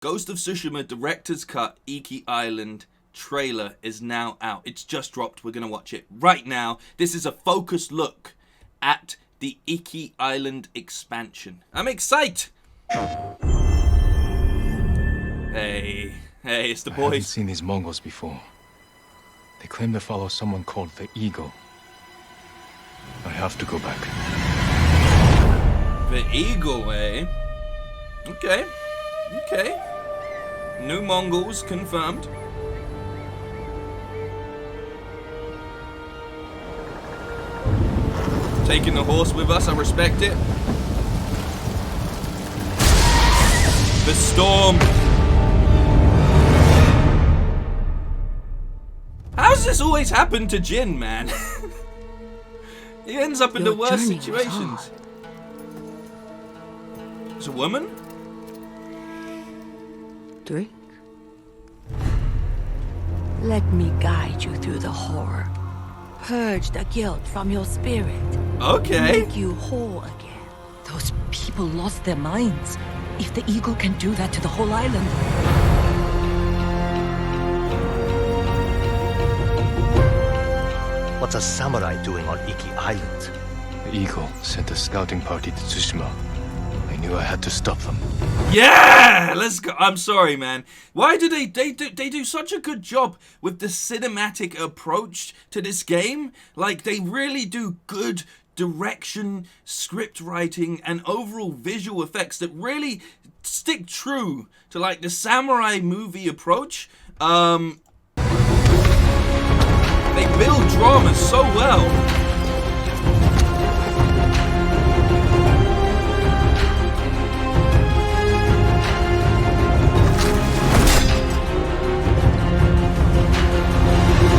Ghost of Tsushima Director's Cut Iki Island trailer is now out. It's just dropped. We're going to watch it right now. This is a focused look at the Iki Island expansion. I'm excited! Hey, it's the I haven't boys. seen these Mongols before. They claim to follow someone called the Eagle. I have to go back. The Eagle, eh? Okay. New Mongols confirmed. Taking the horse with us, I respect it. The storm. How's this always happen to Jin, man? He ends up in the worst situations. It's a woman? Drink. Let me guide you through the horror. Purge the guilt from your spirit. Okay. Make you whole again. Those people lost their minds. If the Eagle can do that to the whole island. What's a samurai doing on Iki Island? The Eagle sent a scouting party to Tsushima. I knew I had to stop them. Yeah, let's go. I'm sorry, man. Why do they do such a good job with the cinematic approach to this game? Like, they really do good direction, script writing, and overall visual effects that really stick true to like the samurai movie approach. They build drama so well.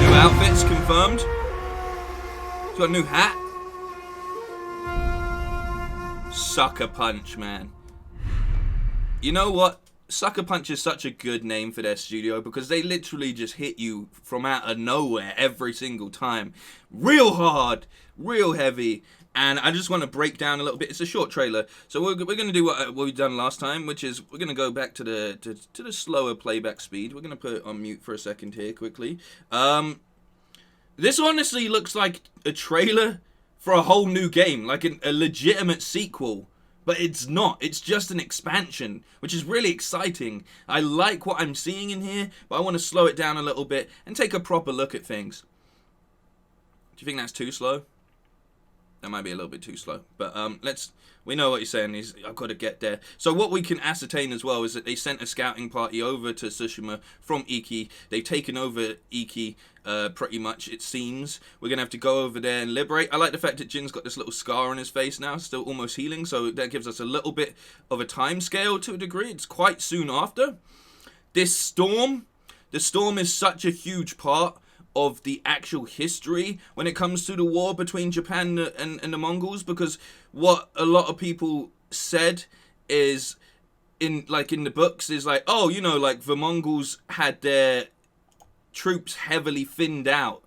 New outfits confirmed. He's got a new hat. Sucker Punch, man. You know what? Sucker Punch is such a good name for their studio because they literally just hit you from out of nowhere every single time. Real hard, real heavy. And I just want to break down a little bit. It's a short trailer. So we're going to do what we've done last time, which is we're going to go back to the slower playback speed. We're going to put it on mute for a second here quickly. This honestly looks like a trailer for a whole new game, like a legitimate sequel. But it's not. It's just an expansion, which is really exciting. I like what I'm seeing in here, but I want to slow it down a little bit and take a proper look at things. Do you think that's too slow? That might be a little bit too slow. But we know what you're saying. I've got to get there. So what we can ascertain as well is that they sent a scouting party over to Tsushima from Iki. They've taken over Iki pretty much, it seems. We're going to have to go over there and liberate. I like the fact that Jin's got this little scar on his face now, still almost healing. So that gives us a little bit of a time scale to a degree. It's quite soon after. This storm, the storm is such a huge part of the actual history when it comes to the war between Japan and the Mongols, because what a lot of people said is in the books is like, oh, you know, like the Mongols had their troops heavily thinned out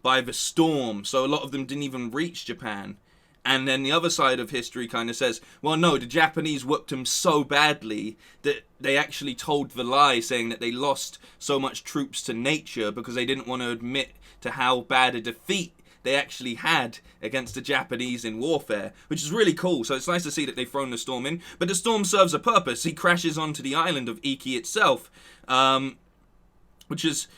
by the storm, so a lot of them didn't even reach Japan. And then the other side of history kind of says, well, no, the Japanese whooped them so badly that they actually told the lie, saying that they lost so much troops to nature because they didn't want to admit to how bad a defeat they actually had against the Japanese in warfare, which is really cool. So it's nice to see that they've thrown the storm in. But the storm serves a purpose. He crashes onto the island of Iki itself, which is...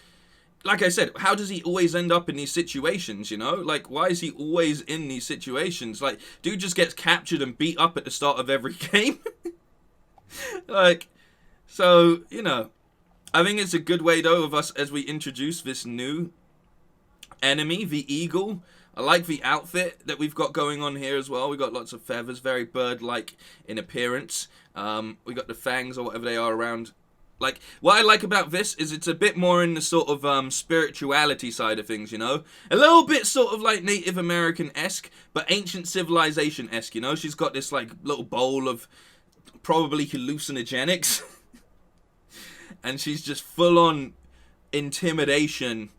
Like I said, how does he always end up in these situations, you know? Like, why is he always in these situations? Like, dude just gets captured and beat up at the start of every game. Like, so, you know, I think it's a good way, though, of us as we introduce this new enemy, the Eagle. I like the outfit that we've got going on here as well. We've got lots of feathers, very bird-like in appearance. We got the fangs or whatever they are around. Like, what I like about this is it's a bit more in the sort of spirituality side of things, you know? A little bit sort of like Native American-esque, but ancient civilization-esque, you know? She's got this, like, little bowl of probably hallucinogenics. And she's just full-on intimidation.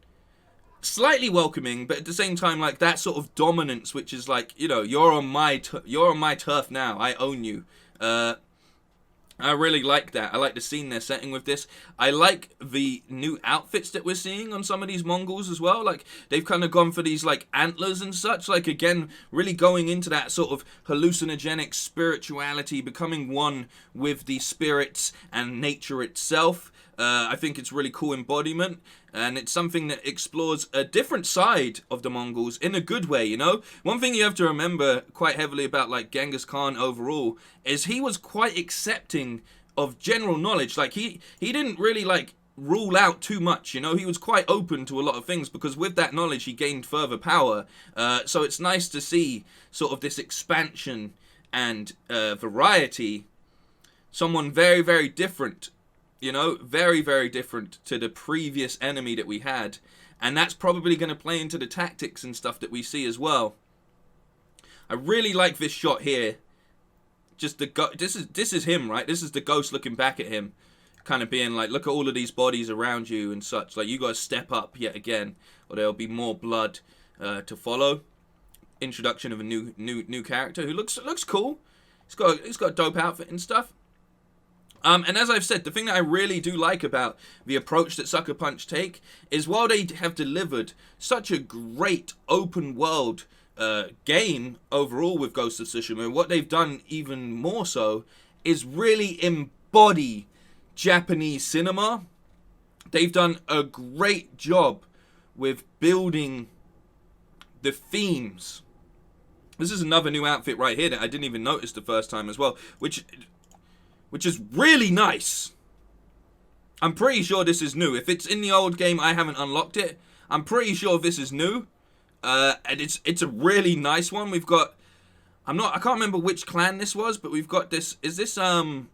Slightly welcoming, but at the same time, like, that sort of dominance, which is like, you know, you're on my turf now. I own you. I really like that. I like the scene they're setting with this. I like the new outfits that we're seeing on some of these Mongols as well. Like, they've kind of gone for these, like, antlers and such. Like, again, really going into that sort of hallucinogenic spirituality, becoming one with the spirits and nature itself. I think it's really cool embodiment, and it's something that explores a different side of the Mongols in a good way, you know? One thing you have to remember quite heavily about, like, Genghis Khan overall is he was quite accepting of general knowledge. Like, he didn't really, like, rule out too much, you know? He was quite open to a lot of things because with that knowledge he gained further power. So it's nice to see sort of this expansion and variety. Someone very, very different. You know, very, very different to the previous enemy that we had. And that's probably going to play into the tactics and stuff that we see as well. I really like this shot here. Just this is him, right? This is the ghost looking back at him. Kind of being like, look at all of these bodies around you and such. Like, you got to step up yet again, or there'll be more blood to follow. Introduction of a new character who looks cool. He's got a dope outfit and stuff. And as I've said, the thing that I really do like about the approach that Sucker Punch take is while they have delivered such a great open world game overall with Ghost of Tsushima, what they've done even more so is really embody Japanese cinema. They've done a great job with building the themes. This is another new outfit right here that I didn't even notice the first time as well, which is really nice. I'm pretty sure this is new. If it's in the old game, I haven't unlocked it. I'm pretty sure this is new. And it's a really nice one. We've got... I can't remember which clan this was, but we've got this... Is this, I'm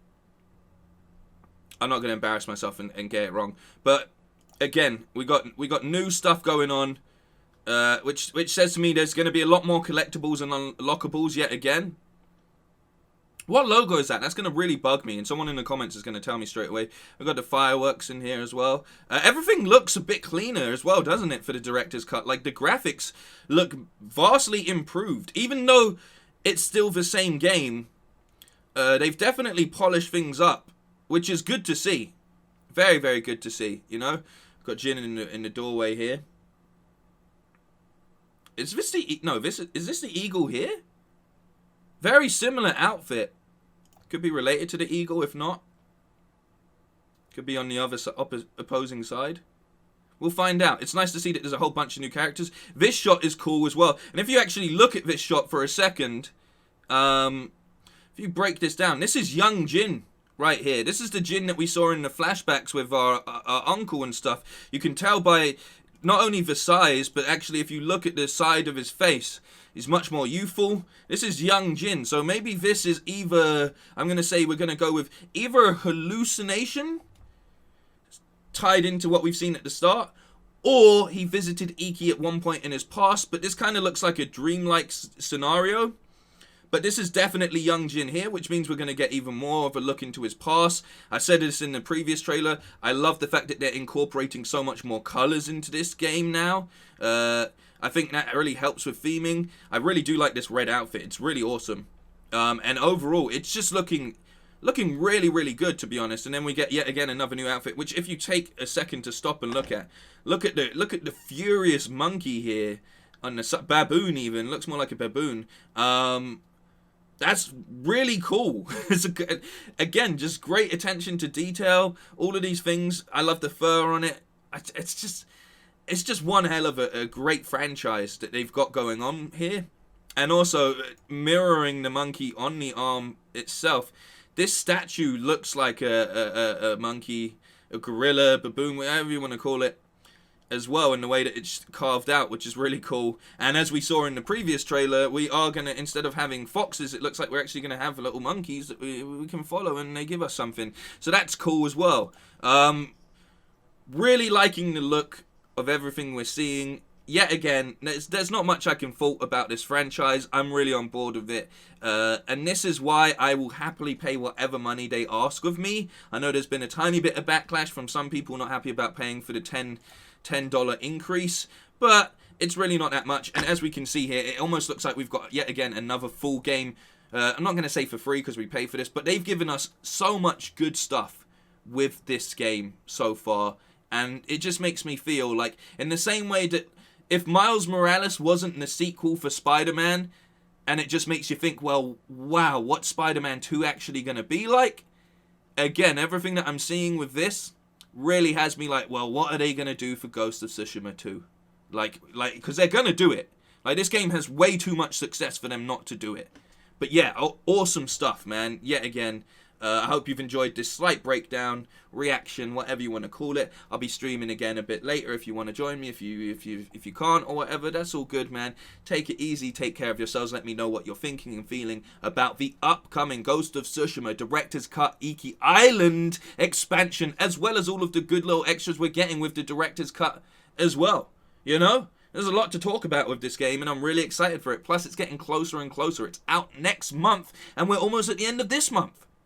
not going to embarrass myself and get it wrong. But, again, we got new stuff going on. Which says to me there's going to be a lot more collectibles and unlockables yet again. What logo is that? That's going to really bug me, and someone in the comments is going to tell me straight away. We've got the fireworks in here as well. Everything looks a bit cleaner as well, doesn't it, for the director's cut? Like, the graphics look vastly improved. Even though it's still the same game, they've definitely polished things up, which is good to see. Very, very good to see, you know? We've got Jin in the doorway here. Is this the... No, is this the eagle here? Very similar outfit. Could be related to the eagle, if not. Could be on the other opposing side. We'll find out. It's nice to see that there's a whole bunch of new characters. This shot is cool as well. And if you actually look at this shot for a second, if you break this down, this is young Jin right here. This is the Jin that we saw in the flashbacks with our uncle and stuff. You can tell by not only the size, but actually if you look at the side of his face, he's much more youthful. This is young Jin, so maybe this is either, I'm going to say we're going to go with either a hallucination tied into what we've seen at the start, or he visited Iki at one point in his past, but this kind of looks like a dreamlike scenario. But this is definitely young Jin here, which means we're going to get even more of a look into his past. I said this in the previous trailer. I love the fact that they're incorporating so much more colors into this game now. I think that really helps with theming. I really do like this red outfit. It's really awesome. And overall, it's just looking really, really good, to be honest. And then we get yet again another new outfit, which if you take a second to stop and look at the furious monkey here on the baboon. Even looks more like a baboon. That's really cool. Again, just great attention to detail. All of these things. I love the fur on it. It's just one hell of a great franchise that they've got going on here. And also, mirroring the monkey on the arm itself. This statue looks like a monkey, a gorilla, baboon, whatever you want to call it, as well, in the way that it's carved out, which is really cool. And as we saw in the previous trailer, we are going to, instead of having foxes, it looks like we're actually going to have little monkeys that we can follow, and they give us something. So that's cool as well. Really liking the look of everything we're seeing. Yet again, there's not much I can fault about this franchise. I'm really on board with it. And this is why I will happily pay whatever money they ask of me. I know there's been a tiny bit of backlash from some people not happy about paying for the $10 increase, but it's really not that much. And as we can see here, it almost looks like we've got yet again another full game I'm not going to say for free because we pay for this, but they've given us so much good stuff with this game so far. And it just makes me feel like, in the same way that if Miles Morales wasn't the sequel for Spider-Man, and it just makes you think, well, wow, what's Spider-Man 2 actually going to be like? Again, everything that I'm seeing with this really has me like, well, what are they going to do for Ghost of Tsushima 2? Like, because they're going to do it. Like, this game has way too much success for them not to do it. But yeah, awesome stuff, man. Yet again, I hope you've enjoyed this slight breakdown, reaction, whatever you want to call it. I'll be streaming again a bit later if you want to join me. If you can't or whatever, that's all good, man. Take it easy, take care of yourselves. Let me know what you're thinking and feeling about the upcoming Ghost of Tsushima Director's Cut Iki Island expansion, as well as all of the good little extras we're getting with the Director's Cut as well. You know? There's a lot to talk about with this game, and I'm really excited for it. Plus, it's getting closer and closer. It's out next month, and we're almost at the end of this month.